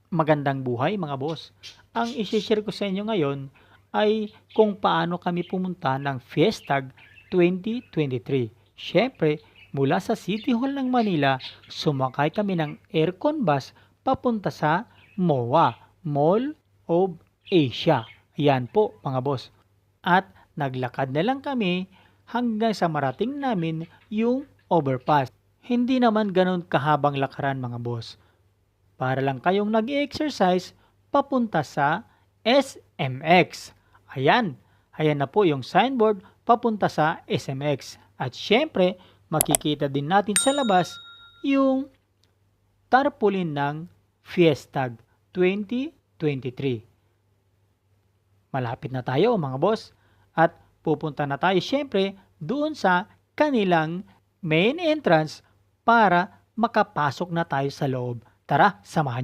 Magandang buhay mga boss. Ang isi-share ko sa inyo ngayon ay kung paano kami pumunta ng Fiestag 2023. Siyempre, mula sa City Hall ng Manila, sumakay kami ng aircon bus papunta sa MOA, Mall of Asia. Yan po mga boss. At naglakad na lang kami hanggang sa marating namin yung overpass. Hindi naman ganun kahabang lakaran mga boss, para lang kayong nag-exercise papunta sa SMX. Ayan, ayan na po yung signboard papunta sa SMX. At syempre, makikita din natin sa labas yung tarpaulin ng Fiestag 2023. Malapit na tayo mga boss at pupunta na tayo syempre doon sa kanilang main entrance para makapasok na tayo sa loob. Tara, samahan